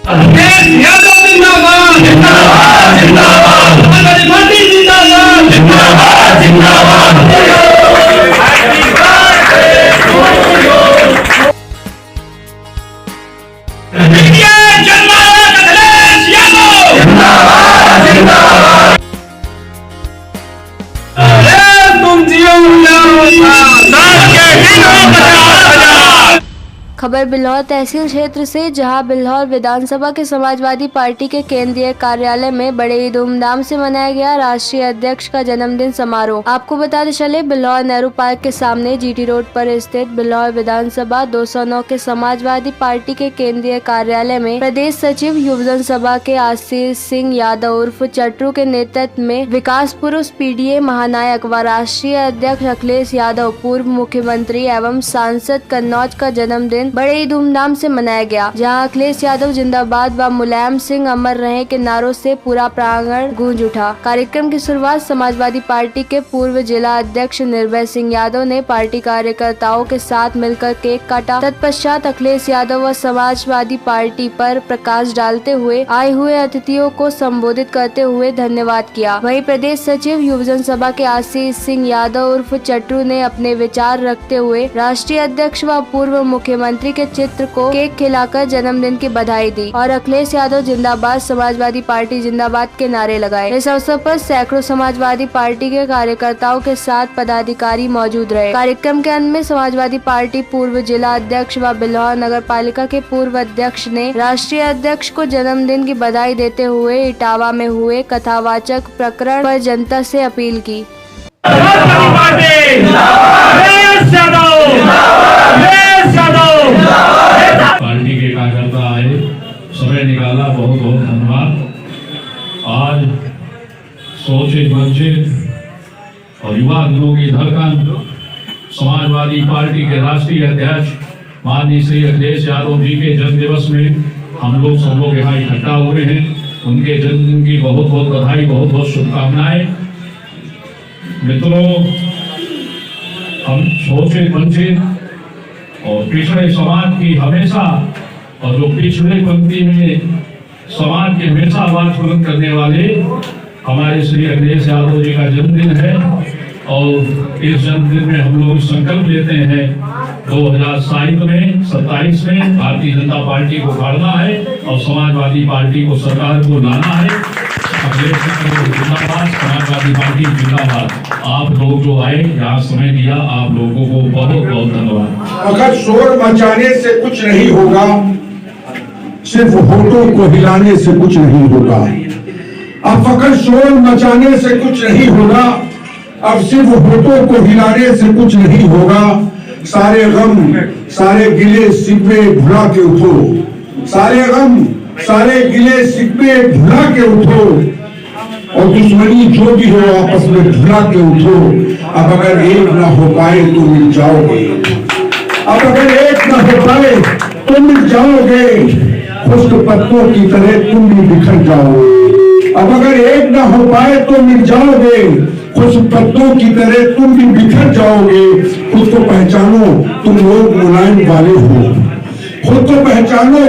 अखिलेश यादव जिंदाबाद जिंदाबाद जिंदाबाद समाजवादी पार्टी जिंदाबाद जिंदाबाद जिंदाबाद। खबर बिल्हौर तहसील क्षेत्र से, जहां बिल्हौर विधानसभा के समाजवादी पार्टी के केंद्रीय कार्यालय में बड़े ही धूमधाम से मनाया गया राष्ट्रीय अध्यक्ष का जन्मदिन समारोह। आपको बताते चले, बिल्हौर नेहरू पार्क के सामने जीटी रोड पर स्थित बिल्हौर विधानसभा 209 के समाजवादी पार्टी के केंद्रीय कार्यालय में प्रदेश सचिव युवजन सभा के आशीष सिंह यादव उर्फ चट्टू के नेतृत्व में विकास पुरुष पीडीए महानायक व राष्ट्रीय अध्यक्ष अखिलेश यादव पूर्व मुख्यमंत्री एवं सांसद कन्नौज का जन्मदिन बड़े ही धूमधाम से मनाया गया, जहां अखिलेश यादव जिंदाबाद व मुलायम सिंह अमर रहे के नारों से पूरा प्रांगण गूंज उठा। कार्यक्रम की शुरुआत समाजवादी पार्टी के पूर्व जिला अध्यक्ष निर्भय सिंह यादव ने पार्टी कार्यकर्ताओं के साथ मिलकर केक काटा। तत्पश्चात अखिलेश यादव व समाजवादी पार्टी पर प्रकाश डालते हुए आए हुए अतिथियों को संबोधित करते हुए धन्यवाद किया। वहीं प्रदेश सचिव युवजन सभा के आशीष सिंह यादव उर्फ चट्टू ने अपने विचार रखते हुए राष्ट्रीय अध्यक्ष व पूर्व मुख्यमंत्री के चित्र को केक खिलाकर जन्मदिन की बधाई दी और अखिलेश यादव जिंदाबाद समाजवादी पार्टी जिंदाबाद के नारे लगाए। इस अवसर पर सैकड़ों समाजवादी पार्टी के कार्यकर्ताओं के साथ पदाधिकारी मौजूद रहे। कार्यक्रम के अंत में समाजवादी पार्टी पूर्व जिला अध्यक्ष व बिल्हौर नगर पालिका के पूर्व अध्यक्ष ने राष्ट्रीय अध्यक्ष को जन्मदिन की बधाई देते हुए इटावा में हुए कथावाचक प्रकरण पर जनता से अपील की। पार्टी के कार्यकर्ता आए, समय निकाला, बहुत बहुत धन्यवाद। आज सोचित वंचित और युवा दिलों की धड़कन समाजवादी पार्टी के राष्ट्रीय अध्यक्ष माननीय श्री अखिलेश यादव जी के जन्म दिवस में हम लोग सब लोग यहाँ इकट्ठा हुए हैं। उनके जन्मदिन की बहुत बहुत बधाई, बहुत बहुत शुभकामनाएं। मित्रों, हम सोचित वंचित और पिछड़े समाज की हमेशा, और जो पिछड़े पंक्ति में समाज की हमेशा आवाज बुलंद करने वाले हमारे श्री अखिलेश यादव जी का जन्मदिन है। और इस जन्मदिन में हम लोग संकल्प लेते हैं 2027 में भारतीय जनता पार्टी को गाड़ना है और समाजवादी पार्टी को सरकार को लाना है। अखिलेश जिंदाबाद, समाजवादी पार्टी जिंदाबाद। आप लोग जो आए, यहाँ समय दिया, आप लोगों को बहुत बहुत धन्यवाद। अगर शोर मचाने से कुछ नहीं होगा, सिर्फ होठों को हिलाने से कुछ नहीं होगा। अब अगर शोर मचाने से कुछ नहीं होगा, अब सिर्फ होठों को हिलाने से कुछ नहीं होगा। सारे गम, सारे गिले शिकवे भुला के उठो, सारे गम, सारे गिले शिकवे भुला के उठो और दुश्मनी जो भी हो आपस में भुला के उठो। अब अगर एक ना हो पाए तो मिल जाओगे, अब अगर एक ना हो पाए तो मिल जाओगे। खुश्क पत्तों की तरह तुम भी बिखर जाओगे। अब अगर एक ना हो पाए तो मिल जाओगे, खुश्क पत्तों की तरह तुम भी बिखर जाओगे। खुद को पहचानो, तुम लोग मुलायम वाले हो। खुद को पहचानो,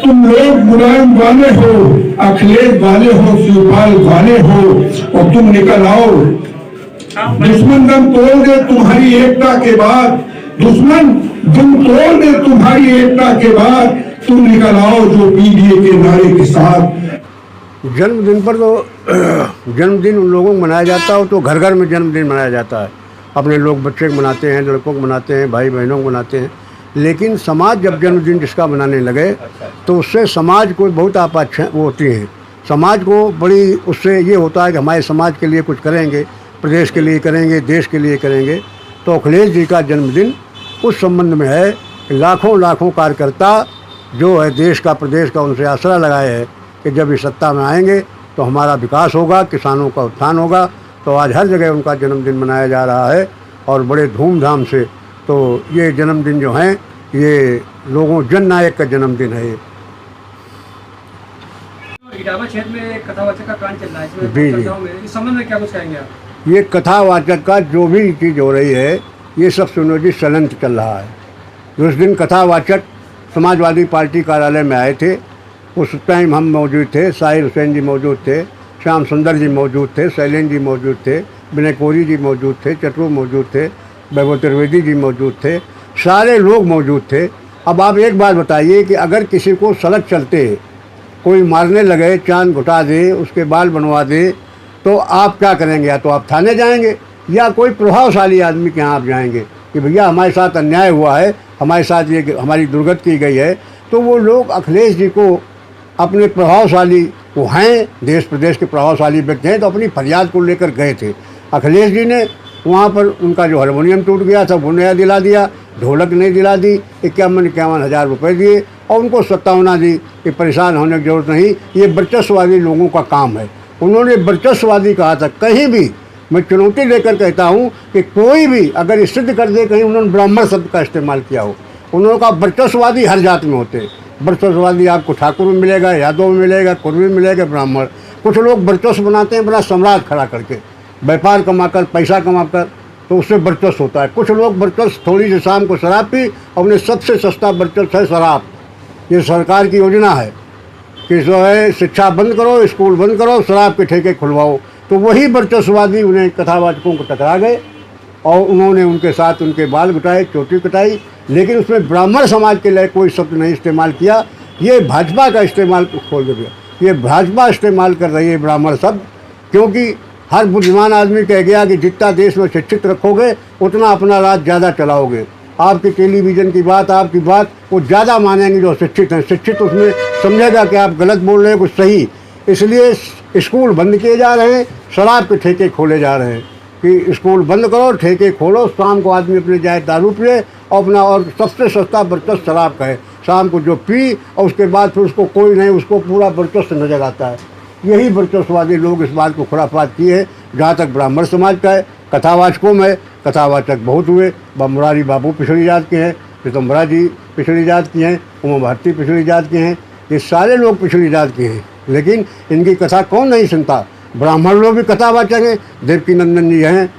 तुम लोग मुलायम वाले हो, अखिलेश वाले हो, शिवपाल वाले हो। और तुम निकल आओ। दुश्मन दम तोड़ दे तुम्हारी एकता के बाद, दुश्मन दम तोड़ दे तुम्हारी एकता के बाद। तुम निकल आओ जो पीडीए के नारे के साथ। जन्मदिन पर तो जन्मदिन उन लोगों को मनाया जाता हो तो घर घर में जन्मदिन मनाया जाता है। अपने लोग बच्चे को मनाते हैं, लड़कों को मनाते हैं, भाई बहनों को मनाते हैं। लेकिन समाज जब जन्मदिन जिसका मनाने लगे तो उससे समाज को बहुत आपाक्षाएँ वो होती हैं। समाज को बड़ी उससे ये होता है कि हमारे समाज के लिए कुछ करेंगे, प्रदेश के लिए करेंगे, देश के लिए करेंगे। तो अखिलेश जी का जन्मदिन उस संबंध में है कि लाखों लाखों कार्यकर्ता जो है देश का, प्रदेश का, उनसे आसरा लगाए है कि जब ये सत्ता में आएंगे तो हमारा विकास होगा, किसानों का उत्थान होगा। तो आज हर जगह उनका जन्मदिन मनाया जा रहा है और बड़े धूमधाम से। तो ये जन्मदिन जो है ये लोगों जननायक का जन्मदिन है। इटावा क्षेत्र में कथावाचक का कांड चल रहा है, इसमें इस संबंध में क्या कुछ कहेंगे आप? ये कथावाचक का जो भी चीज़ हो रही है ये सब सुनो जी षड्यंत्र चल रहा है। उस दिन कथावाचक समाजवादी पार्टी कार्यालय में आए थे उस टाइम हम मौजूद थे, साहिर हुसैन जी मौजूद थे, श्याम सुंदर जी मौजूद थे, शैलेंद्र जी मौजूद थे, विनय कोहली जी मौजूद थे, चतुर मौजूद थे, वैभव त्रिवेदी जी मौजूद थे, सारे लोग मौजूद थे। अब आप एक बात बताइए कि अगर किसी को सड़क चलते कोई मारने लगे, चांद घुटा दे, उसके बाल बनवा दे, तो आप क्या करेंगे? या तो आप थाने जाएंगे या कोई प्रभावशाली आदमी के यहाँ आप जाएंगे कि भैया हमारे साथ अन्याय हुआ है, हमारे साथ ये हमारी दुर्गति की गई है। तो वो लोग अखिलेश जी को अपने प्रभावशाली वो हैं, देश प्रदेश के प्रभावशाली व्यक्ति हैं, तो अपनी फरियाद को लेकर गए थे। अखिलेश जी ने वहाँ पर उनका जो हारमोनियम टूट गया था वो नया दिला दिया, ढोलक नहीं दिला दी, 51 हज़ार रुपये दिए और उनको सत्तावना दी कि परेशान होने की जरूरत नहीं, ये वर्चस्ववादी लोगों का काम है। उन्होंने वर्चस्ववादी कहा था। कहीं भी मैं चुनौती लेकर कहता हूँ कि कोई भी अगर ये सिद्ध कर दे कहीं उन्होंने ब्राह्मण शब्द का इस्तेमाल किया हो, उन्होंने कहा वर्चस्ववादी हर जात में होते हैं। वर्चस्ववादी आपको ठाकुर में मिलेगा, यादव में मिलेगा, कुर्मी में मिलेगा, ब्राह्मण। कुछ लोग वर्चस्व बनाते हैं बड़ा सम्राट खड़ा करके, व्यापार कमाकर, पैसा कमाकर, तो उससे वर्चस्व होता है। कुछ लोग वर्चस्व थोड़ी सी शाम को शराब पी और उन्हें सबसे सस्ता वर्चस्व है शराब। ये सरकार की योजना है कि जो है शिक्षा बंद करो, स्कूल बंद करो, शराब के ठेके खुलवाओ। तो वही वर्चस्ववादी उन्हें कथावाचकों को टकरा गए और उन्होंने उनके साथ उनके बाल घुटाए, चोटी कटाई, लेकिन उसमें ब्राह्मण समाज के लिए कोई शब्द नहीं इस्तेमाल किया। ये भाजपा का इस्तेमाल खोल दिया, ये भाजपा इस्तेमाल कर रही है ब्राह्मण शब्द, क्योंकि हर बुद्धिमान आदमी कह गया कि जितना देश में शिक्षित रखोगे उतना अपना राज ज़्यादा चलाओगे। आपके टेलीविज़न की बात, आपकी बात वो ज़्यादा मानेंगे जो शिक्षित हैं। शिक्षित उसमें समझेगा कि आप गलत बोल रहे हैं, कुछ सही। इसलिए स्कूल बंद किए जा रहे हैं, शराब के ठेके खोले जा रहे हैं कि स्कूल बंद करो, ठेके खोलो, शाम को आदमी अपने जाए दारू पिए और अपना, और सबसे सस्ता वर्चस्व शराब का है। शाम को जो पी और उसके बाद फिर उसको कोई नहीं, उसको पूरा वर्चस्व नजर आता है। यही वर्चस्ववादी लोग इस बात को खुराफात किए हैं। जहाँ तक ब्राह्मण समाज का है, कथावाचकों में कथावाचक बहुत हुए। मुरारी बाबू पिछड़ी जात के हैं, पीतम्बरा जी पिछड़ी जात की हैं, उमा भारती पिछड़ी जात के हैं, ये सारे लोग पिछड़ी जात के हैं। लेकिन इनकी कथा कौन नहीं सुनता? ब्राह्मण लोग भी कथावाचक हैं, देवकी नंदन जी हैं,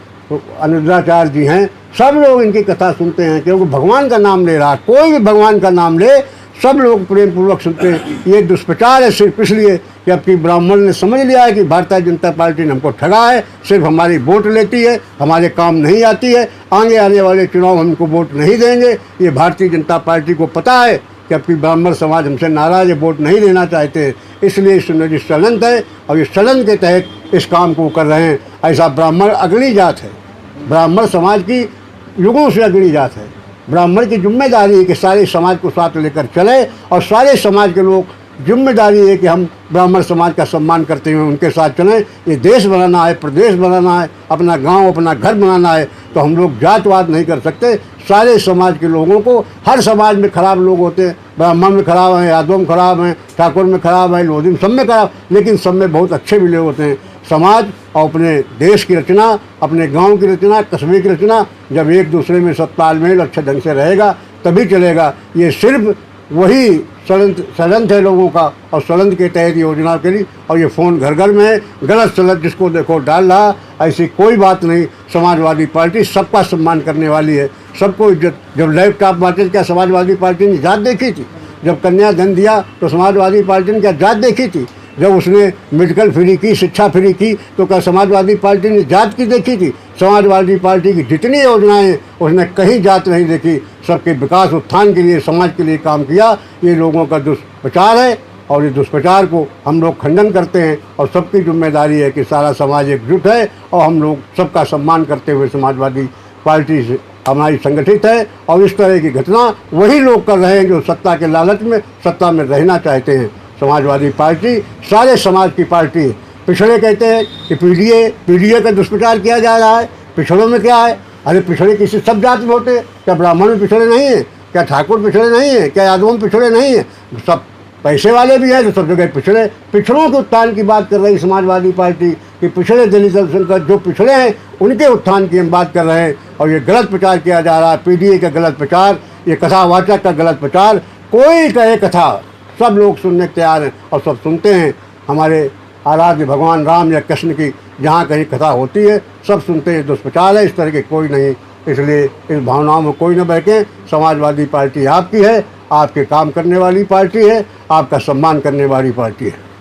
अनुद्राचार्य जी हैं, सब लोग इनकी कथा सुनते हैं, क्योंकि भगवान का नाम ले रहा। कोई भी भगवान का नाम ले, सब लोग प्रेम पूर्वक सुनते हैं। ये दुष्प्रचार है सिर्फ इसलिए कि अब की ब्राह्मण ने समझ लिया है कि भारतीय जनता पार्टी ने हमको ठगा है, सिर्फ हमारी वोट लेती है, हमारे काम नहीं आती है, आगे आने वाले चुनाव हम इनको वोट नहीं देंगे। ये भारतीय जनता पार्टी को पता है कि अब की ब्राह्मण समाज हमसे नाराज है, वोट नहीं देना चाहते, इसलिए इसमें षड्यंत्र है और इस षड्यंत्र के तहत इस काम को कर रहे हैं। ऐसा ब्राह्मण अगली जात है, ब्राह्मण समाज की युगों से अगली जात है। ब्राह्मण की जिम्मेदारी है कि सारे समाज को साथ लेकर चले और सारे समाज के लोग जिम्मेदारी है कि हम ब्राह्मण समाज का सम्मान करते हुए उनके साथ चलें। ये देश बनाना है, प्रदेश बनाना है, अपना गांव, अपना घर बनाना है, तो हम लोग जातवाद नहीं कर सकते। सारे समाज के लोगों को, हर समाज में खराब लोग होते हैं, ब्राह्मण में खराब हैं, यादव में खराब हैं, ठाकुर में खराब हैं, लोधी में, सब में खराब, लेकिन सब में बहुत अच्छे भी लोग होते हैं। समाज और अपने देश की रचना, अपने गांव की रचना, कस्बे की रचना जब एक दूसरे में सब तालमेल अच्छे ढंग से रहेगा तभी चलेगा। ये सिर्फ वही षड्यंत्र है लोगों का और षड्यंत्र के तहत योजना के लिए। और ये फ़ोन घर घर में है, गलत सलत जिसको देखो डाल रहा, ऐसी कोई बात नहीं। समाजवादी पार्टी सबका सम्मान करने वाली है, सबको इज्जत। जब लैपटॉप बांटे क्या समाजवादी पार्टी ने जात देखी थी? जब कन्याधन दिया तो समाजवादी पार्टी ने क्या जात देखी थी? जब उसने मेडिकल फ्री की, शिक्षा फ्री की, तो क्या समाजवादी पार्टी ने जात की देखी थी? समाजवादी पार्टी की जितनी योजनाएं उसने कहीं जात नहीं देखी, सबके विकास उत्थान के लिए, समाज के लिए काम किया। ये लोगों का दुष्प्रचार है और इस दुष्प्रचार को हम लोग खंडन करते हैं और सबकी जिम्मेदारी है कि सारा समाज एकजुट है और हम लोग सबका सम्मान करते हुए समाजवादी पार्टी से हमारी संगठित है। और इस तरह की घटना वही लोग कर रहे हैं जो सत्ता के लालच में सत्ता में रहना चाहते हैं। समाजवादी पार्टी सारे समाज की पार्टी है। पिछड़े कहते हैं कि पीडीए का दुष्प्रचार किया जा रहा है। पिछड़ों में क्या है? अरे पिछड़े किसी सब जात में होते हैं क्या? ब्राह्मण में पिछड़े नहीं हैं क्या? ठाकुर पिछड़े नहीं हैं क्या? यादवों में पिछड़े नहीं हैं? सब पैसे वाले भी हैं तो सब जगह पिछड़े। पिछड़ों के उत्थान की बात कर रही समाजवादी पार्टी कि पिछड़े दलित अल्पसंख्यक जो पिछड़े हैं उनके उत्थान की हम बात कर रहे हैं। और ये गलत प्रचार किया जा रहा है, पीडीए का गलत प्रचार, ये कथावाचक का गलत प्रचार। कोई कहे कथा, सब लोग सुनने के तैयार हैं और सब सुनते हैं। हमारे आराध्य भगवान राम या कृष्ण की जहाँ कहीं कथा होती है सब सुनते हैं। दुष्प्रचार है इस तरह के कोई नहीं, इसलिए इस भावनाओं में कोई न बहके। समाजवादी पार्टी आपकी है, आपके काम करने वाली पार्टी है। आपका सम्मान करने वाली पार्टी है।